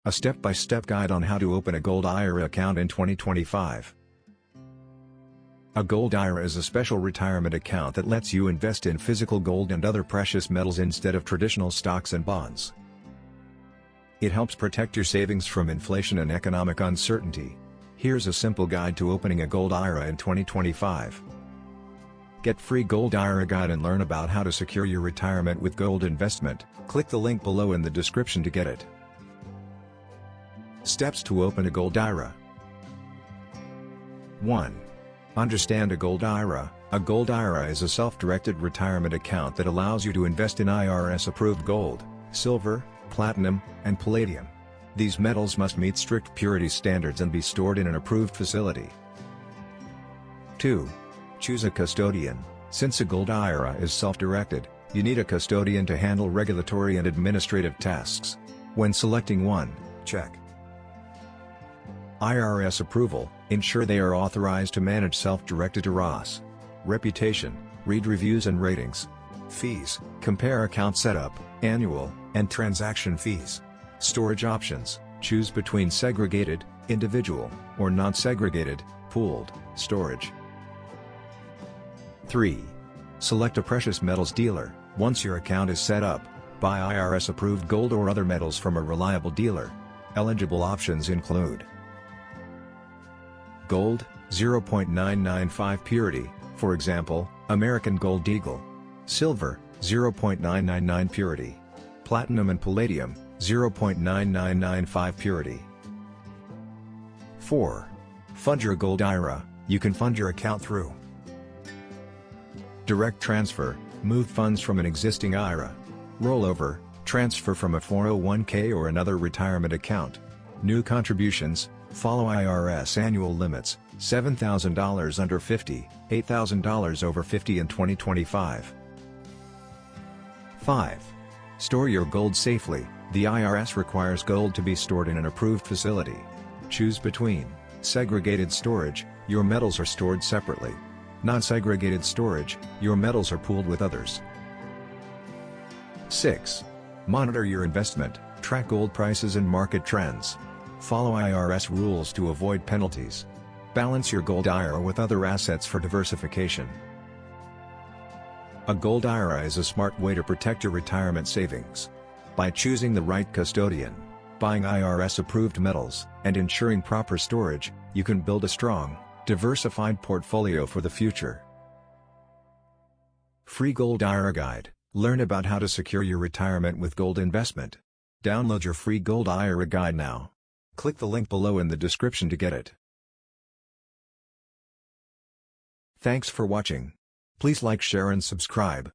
A step-by-step guide on how to open a Gold IRA account in 2025. A Gold IRA is a special retirement account that lets you invest in physical gold and other precious metals instead of traditional stocks and bonds. It helps protect your savings from inflation and economic uncertainty. Here's a simple guide to opening a Gold IRA in 2025. Get free Gold IRA guide and learn about how to secure your retirement with gold investment. Click the link below in the description to get it. Steps to open a Gold IRA. 1. Understand a Gold IRA. A Gold IRA is a self-directed retirement account that allows you to invest in IRS-approved gold, silver, platinum, and palladium. These metals must meet strict purity standards and be stored in an approved facility. 2. Choose a custodian. Since a Gold IRA is self-directed, you need a custodian to handle regulatory and administrative tasks. When selecting one, check IRS approval, ensure they are authorized to manage self-directed IRAs. Reputation, read reviews and ratings. Fees, compare account setup, annual, and transaction fees. Storage options, choose between segregated, individual, or non-segregated, pooled, storage. 3. Select a precious metals dealer. Once your account is set up, buy IRS-approved gold or other metals from a reliable dealer. Eligible options include gold, 0.995 purity, for example, American Gold Eagle. Silver, 0.999 purity. Platinum and palladium, 0.9995 purity. 4. Fund your Gold IRA. You can fund your account through direct transfer, move funds from an existing IRA. Rollover, transfer from a 401k or another retirement account. New contributions, follow IRS annual limits, $7,000 under 50, $8,000 over 50 in 2025. 5. Store your gold safely. The IRS requires gold to be stored in an approved facility. Choose between segregated storage, your metals are stored separately. Non-segregated storage, your metals are pooled with others. 6. Monitor your investment, track gold prices and market trends. Follow IRS rules to avoid penalties. Balance your Gold IRA with other assets for diversification. A Gold IRA is a smart way to protect your retirement savings. By choosing the right custodian, buying IRS-approved metals, and ensuring proper storage, you can build a strong, diversified portfolio for the future. Free Gold IRA Guide. Learn about how to secure your retirement with gold investment. Download your free Gold IRA Guide now. Click the link below in the description to get it. Thanks for watching. Please like, share and subscribe.